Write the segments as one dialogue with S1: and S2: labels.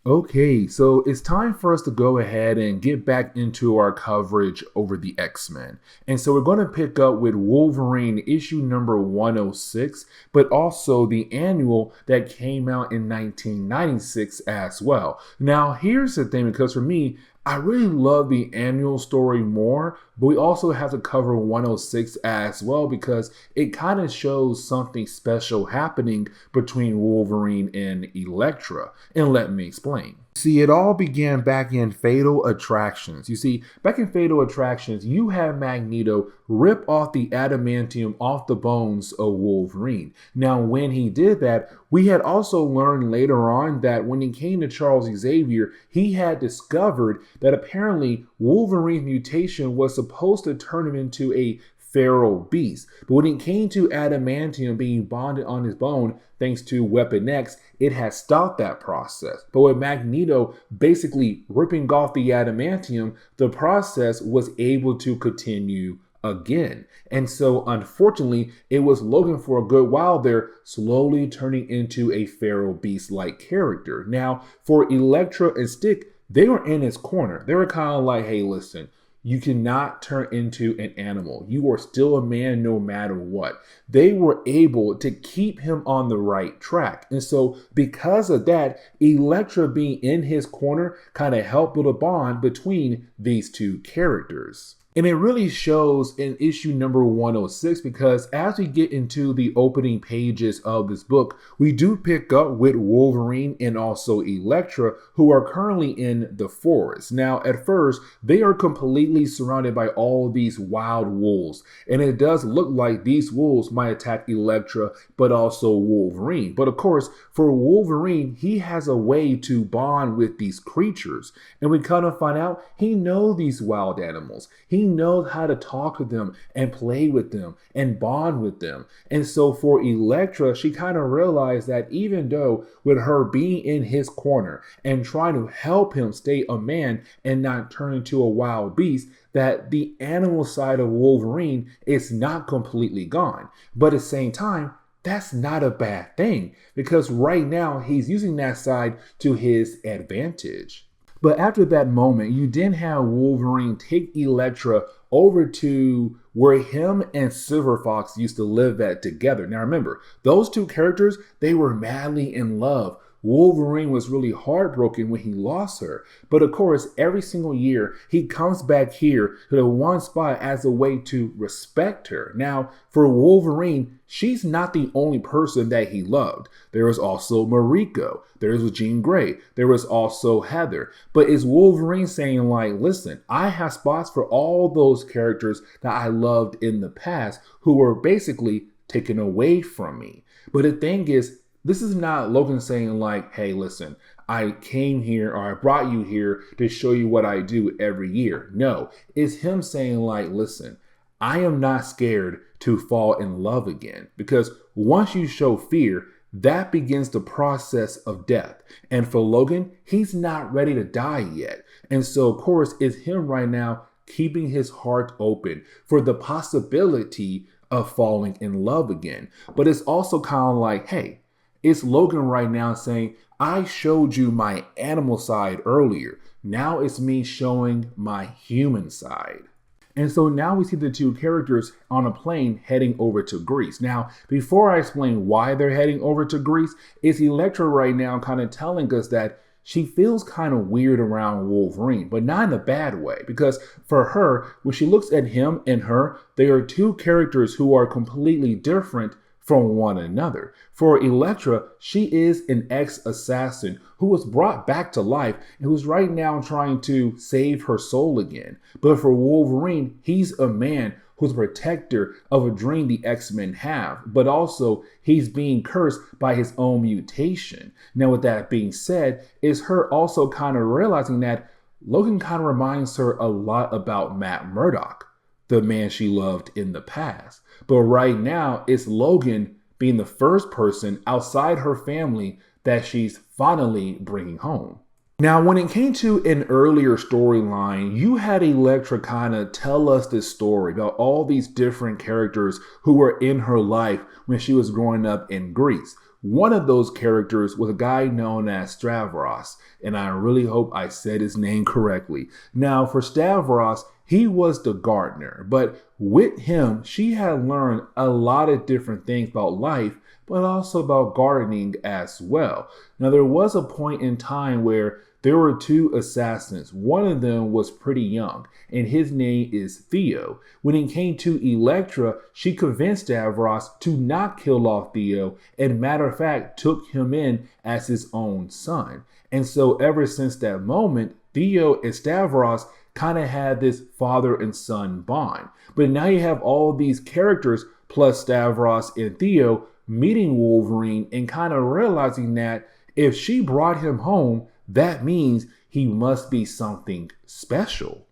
S1: Okay, so it's time for us to go ahead and get back into our coverage over the X-Men. And so we're going to pick up with Wolverine issue number 106, but also the annual that came out in 1996 as well. Now, here's the thing, because for me, I really love the annual story more, but we also have to cover 106 as well because it kind of shows something special happening between Wolverine and Elektra. And let me explain. See, it all began back in Fatal Attractions. You see, back in Fatal Attractions, you had Magneto rip off the adamantium off the bones of Wolverine. Now, when he did that, we had also learned later on that when he came to Charles Xavier, he had discovered that apparently Wolverine's mutation was supposed to turn him into a feral beast. But when it came to adamantium being bonded on his bone, thanks to Weapon X, it has stopped that process. But with Magneto basically ripping off the adamantium, the process was able to continue again. And so unfortunately, it was Logan for a good while there, slowly turning into a feral beast-like character. Now, for Elektra and Stick, they were in his corner. They were kind of like, hey, listen, you cannot turn into an animal. You are still a man no matter what. They were able to keep him on the right track. And so because of that, Elektra being in his corner kind of helped build a bond between these two characters. And it really shows in issue number 106 because as we get into the opening pages of this book, we do pick up with Wolverine and also Elektra, who are currently in the forest. Now, at first, they are completely surrounded by all these wild wolves, and it does look like these wolves might attack Elektra, but also Wolverine. But of course, for Wolverine, he has a way to bond with these creatures, and we kind of find out he knows these wild animals. He knows how to talk to them and play with them and bond with them. And so for Elektra, she kind of realized that even though with her being in his corner and trying to help him stay a man and not turn into a wild beast, that the animal side of Wolverine is not completely gone. But at the same time, that's not a bad thing because right now he's using that side to his advantage. But after that moment, you then have Wolverine take Elektra over to where him and Silver Fox used to live at together. Now remember, those two characters, they were madly in love. Wolverine was really heartbroken when he lost her. But of course, every single year, he comes back here to the one spot as a way to respect her. Now, for Wolverine, she's not the only person that he loved. There was also Mariko. There was Jean Grey. There was also Heather. But is Wolverine saying like, listen, I have spots for all those characters that I loved in the past who were basically taken away from me. But the thing is, this is not Logan saying like, hey, listen, I came here or I brought you here to show you what I do every year. No, it's him saying like, listen, I am not scared to fall in love again because once you show fear, that begins the process of death. And for Logan, he's not ready to die yet. And so, of course, it's him right now keeping his heart open for the possibility of falling in love again. But it's also kind of like, hey, it's Logan right now saying, I showed you my animal side earlier. Now it's me showing my human side. And so now we see the two characters on a plane heading over to Greece. Now, before I explain why they're heading over to Greece, it's Elektra right now kind of telling us that she feels kind of weird around Wolverine, but not in a bad way. Because for her, when she looks at him and her, they are two characters who are completely different from one another. For Elektra, she is an ex-assassin who was brought back to life and who's right now trying to save her soul again. But for Wolverine, he's a man who's a protector of a dream the X-Men have, but also he's being cursed by his own mutation. Now with that being said, is her also kind of realizing that Logan kind of reminds her a lot about Matt Murdock, the man she loved in the past. But right now, it's Logan being the first person outside her family that she's finally bringing home. Now, when it came to an earlier storyline, you had Elektra kind of tell us this story about all these different characters who were in her life when she was growing up in Greece. One of those characters was a guy known as Stavros, and I really hope I said his name correctly. Now, for Stavros, he was the gardener, but with him, she had learned a lot of different things about life, but also about gardening as well. Now, there was a point in time where there were two assassins. One of them was pretty young, and his name is Theo. When it came to Elektra, she convinced Stavros to not kill off Theo, and matter of fact, took him in as his own son. And so ever since that moment, Theo and Stavros kind of had this father and son bond. But now you have all these characters plus Stavros and Theo meeting Wolverine and kind of realizing that if she brought him home, that means he must be something special.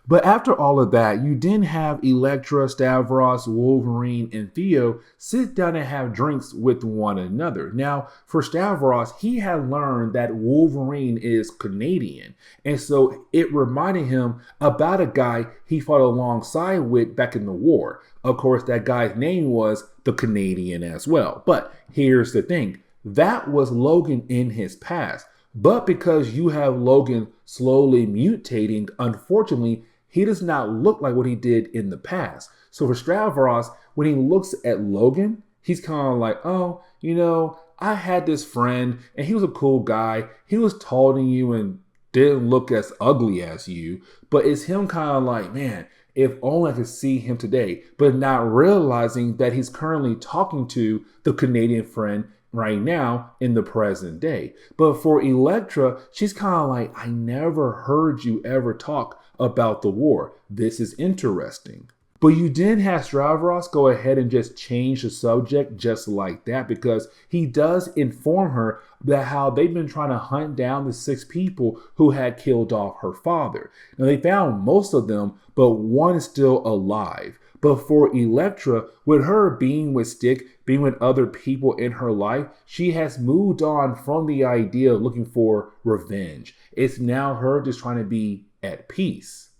S1: But after all of that, you then have Elektra, Stavros, Wolverine, and Theo sit down and have drinks with one another. Now, for Stavros, he had learned that Wolverine is Canadian, and so it reminded him about a guy he fought alongside with back in the war. Of course, that guy's name was the Canadian as well. But here's the thing, that was Logan in his past. But because you have Logan slowly mutating, unfortunately, he does not look like what he did in the past. So for Stavros, when he looks at Logan, he's kind of like, oh, I had this friend and he was a cool guy. He was taller than you and didn't look as ugly as you. But it's him kind of like, man, if only I could see him today. But not realizing that he's currently talking to the Canadian friend right now in the present day. But for Elektra, she's kind of like, I never heard you ever talk about the war. This is interesting. But you did have Stavros go ahead and just change the subject just like that, because he does inform her that how they've been trying to hunt down the 6 people who had killed off her father. Now they found most of them, but one is still alive. But for Elektra, with her being with Stick, being with other people in her life, she has moved on from the idea of looking for revenge. It's now her just trying to be at peace.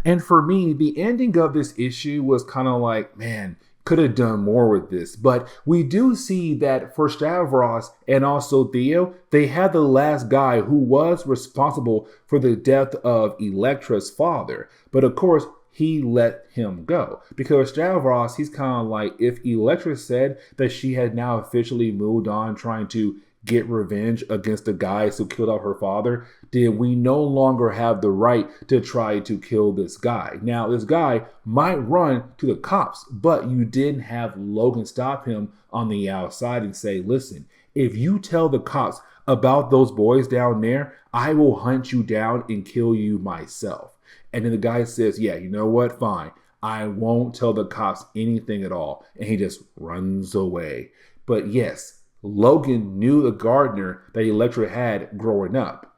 S1: And for me, the ending of this issue was kind of like, man, could have done more with this. But we do see that for Stavros and also Theo, they had the last guy who was responsible for the death of Elektra's father. But of course, he let him go. Because Stavros, he's kind of like, if Elektra said that she had now officially moved on trying to get revenge against the guys who killed off her father, then we no longer have the right to try to kill this guy. Now, this guy might run to the cops, but you didn't have Logan stop him on the outside and say, listen, if you tell the cops about those boys down there, I will hunt you down and kill you myself. And then the guy says, yeah, you know what? Fine. I won't tell the cops anything at all. And he just runs away. But yes, Logan knew the gardener that Elektra had growing up.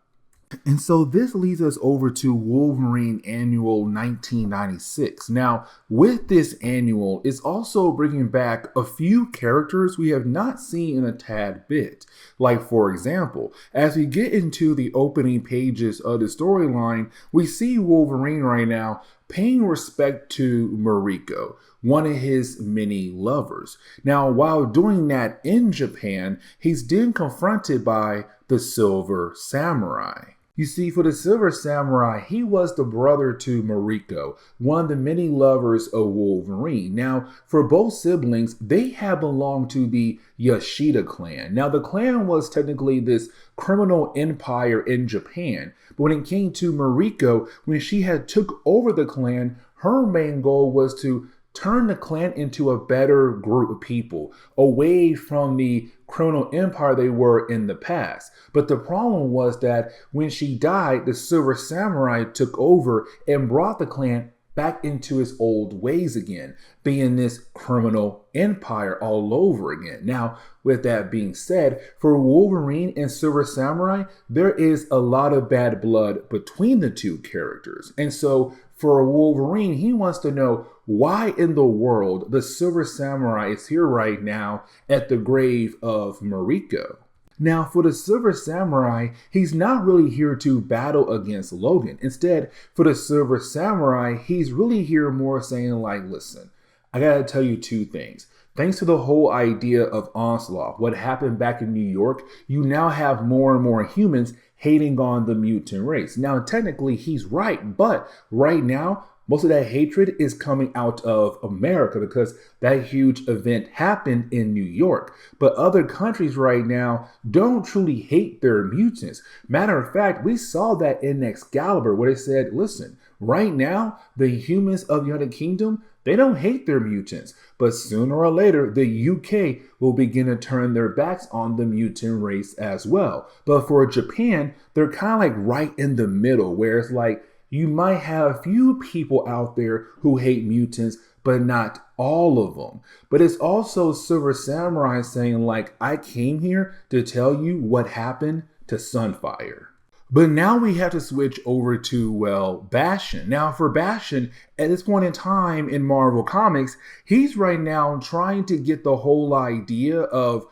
S1: And so this leads us over to Wolverine Annual 1996. Now, with this annual, it's also bringing back a few characters we have not seen in a tad bit. Like, for example, as we get into the opening pages of the storyline, we see Wolverine right now paying respect to Mariko, one of his many lovers. Now, while doing that in Japan, he's then confronted by the Silver Samurai. You see, for the Silver Samurai, he was the brother to Mariko, one of the many lovers of Wolverine. Now, for both siblings, they had belonged to the Yashida clan. Now, the clan was technically this criminal empire in Japan. But when it came to Mariko, when she had took over the clan, her main goal was to turn the clan into a better group of people, away from the criminal empire they were in the past. But the problem was that when she died, the Silver Samurai took over and brought the clan back into its old ways again, being this criminal empire all over again. Now, with that being said, for Wolverine and Silver Samurai, there is a lot of bad blood between the two characters. And so for Wolverine, he wants to know why in the world the Silver Samurai is here right now at the grave of Mariko. Now, for the Silver Samurai, he's not really here to battle against Logan. Instead, for the Silver Samurai, he's really here more saying like, listen, I gotta tell you two things. Thanks to the whole idea of onslaught, what happened back in New York, you now have more and more humans hating on the mutant race. Now, technically, he's right, but right now, most of that hatred is coming out of America because that huge event happened in New York. But other countries right now don't truly hate their mutants. Matter of fact, we saw that in Excalibur where they said, listen, right now, the humans of the United Kingdom, they don't hate their mutants, but sooner or later, the UK will begin to turn their backs on the mutant race as well. But for Japan, they're kind of like right in the middle, where it's like you might have a few people out there who hate mutants, but not all of them. But it's also Silver Samurai saying, like, I came here to tell you what happened to Sunfire. But now we have to switch over to, well, Bastion. Now, for Bastion, at this point in time in Marvel Comics, he's right now trying to get the whole idea of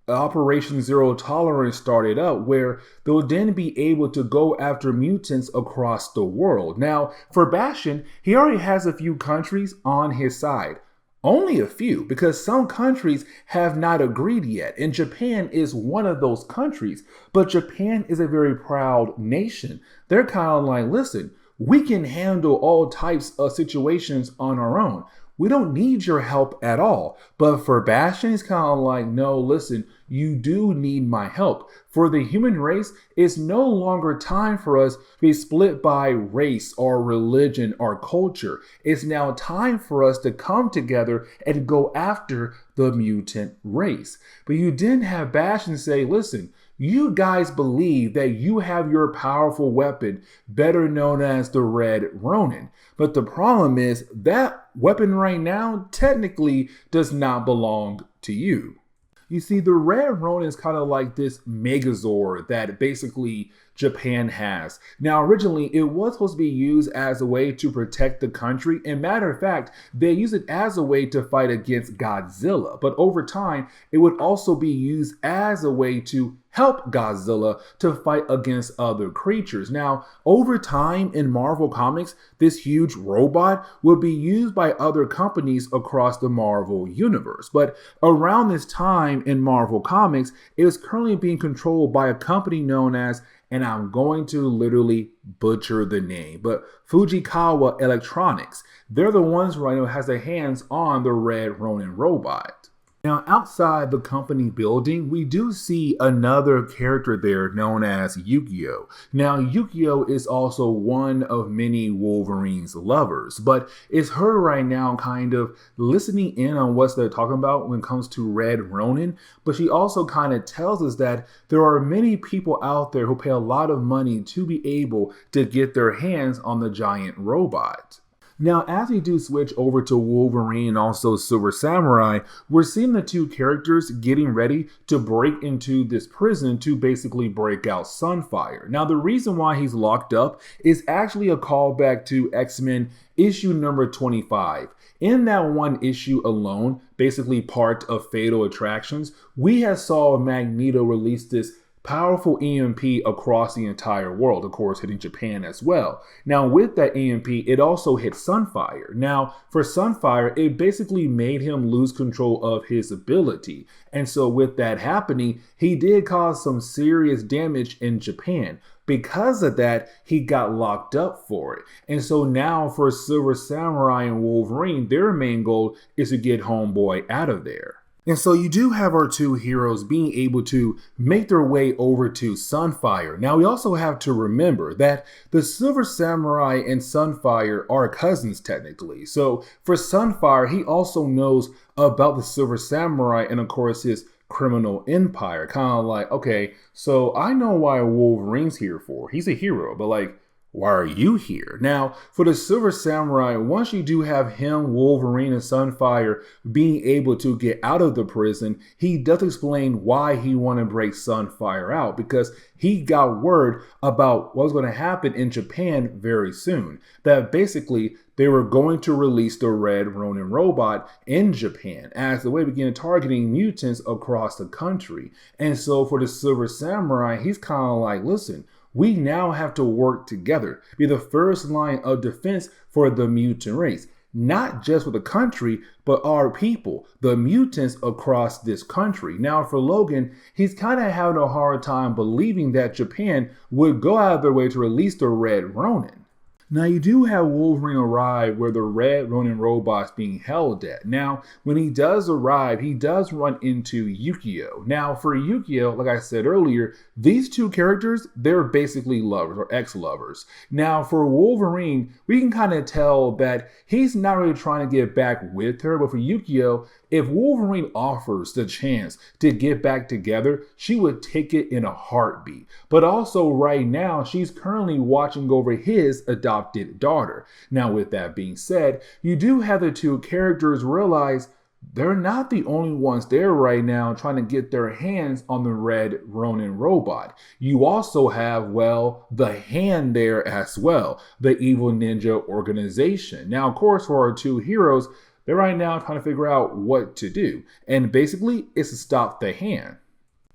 S1: Operation Zero Tolerance started up, where they'll then be able to go after mutants across the world. Now, for Bastion, he already has a few countries on his side. Only a few, because some countries have not agreed yet, and Japan is one of those countries. But Japan is a very proud nation. They're kind of like, listen, we can handle all types of situations on our own. We don't need your help at all. But for Bastion, he's kind of like, no, listen, you do need my help. For the human race, it's no longer time for us to be split by race or religion or culture. It's now time for us to come together and go after the mutant race. But you didn't have Bastion say, listen, you guys believe that you have your powerful weapon, better known as the Red Ronin. But the problem is that weapon right now technically does not belong to you. You see, the Red Ronin is kind of like this Megazord that basically Japan has. Now, originally, it was supposed to be used as a way to protect the country. And matter of fact, they use it as a way to fight against Godzilla. But over time, it would also be used as a way to help Godzilla to fight against other creatures. Now, over time in Marvel Comics, this huge robot will be used by other companies across the Marvel universe. But around this time in Marvel Comics, it is currently being controlled by a company known as, and I'm going to literally butcher the name, but Fujikawa Electronics. They're the ones right now has their hands on the Red Ronin robot. Now, outside the company building, we do see another character there known as Yukio. Now, Yukio is also one of many Wolverine's lovers, but it's her right now kind of listening in on what they're talking about when it comes to Red Ronin, but she also kind of tells us that there are many people out there who pay a lot of money to be able to get their hands on the giant robot. Now, as we do switch over to Wolverine and also Silver Samurai, we're seeing the two characters getting ready to break into this prison to basically break out Sunfire. Now, the reason why he's locked up is actually a callback to X-Men issue number 25. In that one issue alone, basically part of Fatal Attractions, we had saw Magneto release this powerful EMP across the entire world, of course, hitting Japan as well. Now, with that EMP, it also hit Sunfire. Now, for Sunfire, it basically made him lose control of his ability. And so with that happening, he did cause some serious damage in Japan. Because of that, he got locked up for it. And so now for Silver Samurai and Wolverine, their main goal is to get Homeboy out of there. And so you do have our two heroes being able to make their way over to Sunfire. Now we also have to remember that the Silver Samurai and Sunfire are cousins technically. So for Sunfire, he also knows about the Silver Samurai and of course his criminal empire. Kind of like, okay, so I know why Wolverine's here for. He's a hero, but like, why are you here? Now, for the Silver Samurai, once you do have him, Wolverine, and Sunfire being able to get out of the prison, he does explain why he want to break Sunfire out, because he got word about what's going to happen in Japan very soon. That basically, they were going to release the Red Ronin robot in Japan as the way to begin targeting mutants across the country. And so for the Silver Samurai, he's kind of like, listen, we now have to work together, be the first line of defense for the mutant race. not just for the country, but our people, the mutants across this country. Now, for Logan, he's kind of having a hard time believing that Japan would go out of their way to release the Red Ronin. Now, you do have Wolverine arrive where the Red Ronin robot's being held at. Now, when he does arrive, he does run into Yukio. Now, for Yukio, like I said earlier, these two characters, they're basically lovers or ex-lovers. Now, for Wolverine, we can kind of tell that he's not really trying to get back with her, but for Yukio, if Wolverine offers the chance to get back together, she would take it in a heartbeat. But also right now, she's currently watching over his adopted daughter. Now, with that being said, you do have the two characters realize they're not the only ones there right now trying to get their hands on the Red Ronin robot. You also have, well, the Hand there as well, the evil ninja organization. Now, of course, for our two heroes, they're right now trying to figure out what to do. And basically, it's to stop the Hand.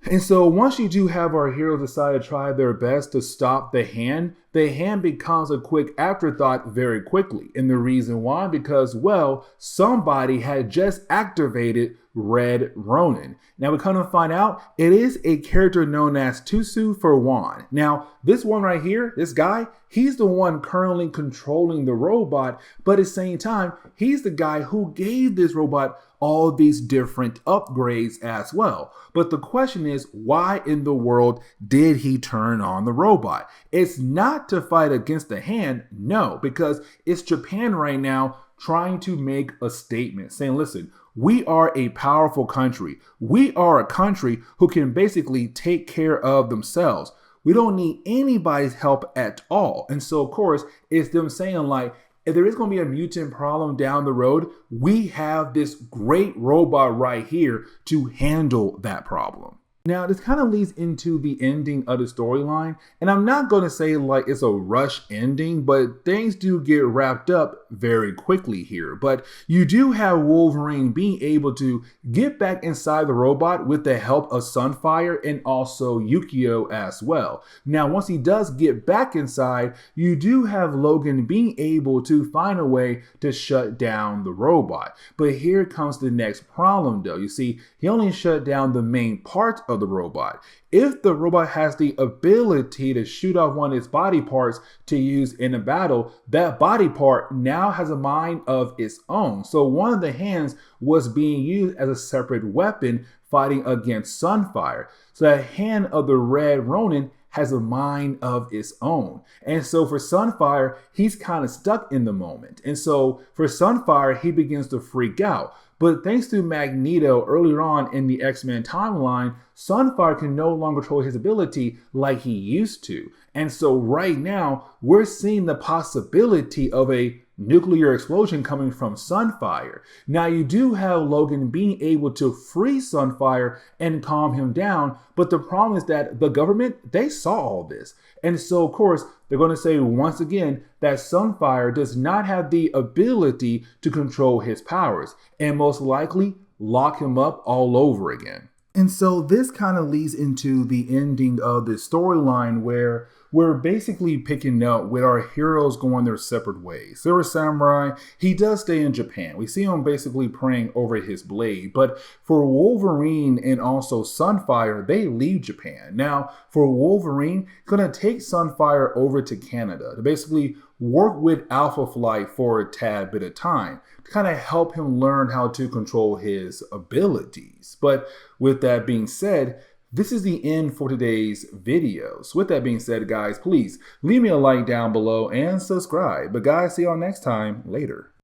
S1: And so once you do have our heroes decide to try their best to stop the Hand becomes a quick afterthought very quickly. And the reason why, because, well, somebody had just activated Red Ronin. Now we come to find out it is a character known as Tusu for Juan. Now this one right here, this guy, he's the one currently controlling the robot, but at the same time, he's the guy who gave this robot all these different upgrades as well. But the question is, why in the world did he turn on the robot? It's not to fight against the Hand, no, because it's Japan right now trying to make a statement saying, listen, we are a powerful country. We are a country who can basically take care of themselves. We don't need anybody's help at all. And so, of course, it's them saying like, if there is going to be a mutant problem down the road, we have this great robot right here to handle that problem. Now, this kind of leads into the ending of the storyline, and I'm not going to say like it's a rush ending, but things do get wrapped up very quickly here. But you do have Wolverine being able to get back inside the robot with the help of Sunfire and also Yukio as well. Now, once he does get back inside, you do have Logan being able to find a way to shut down the robot. But here comes the next problem though. You see, he only shut down the main part of the robot. If the robot has the ability to shoot off one of its body parts to use in a battle, that body part now has a mind of its own. So one of the hands was being used as a separate weapon fighting against Sunfire. So the hand of the Red Ronin has a mind of its own. And so for Sunfire, he's kind of stuck in the moment. And so for Sunfire, he begins to freak out. But thanks to Magneto earlier on in the X-Men timeline, Sunfire can no longer control his ability like he used to. And so right now, we're seeing the possibility of a nuclear explosion coming from Sunfire. Now you do have Logan being able to free Sunfire and calm him down, but the problem is that the government, they saw all this. And so of course, they're going to say once again that Sunfire does not have the ability to control his powers and most likely lock him up all over again. And so this kind of leads into the ending of the storyline where we're basically picking up with our heroes going their separate ways. Silver Samurai, he does stay in Japan. We see him basically praying over his blade. But for Wolverine and also Sunfire, they leave Japan. Now, for Wolverine, he's going to take Sunfire over to Canada to basically work with Alpha Flight for a tad bit of time to kind of help him learn how to control his abilities. But with that being said, this is the end for today's video. So with that being said, guys, please leave me a like down below and subscribe. But guys, see y'all next time. Later.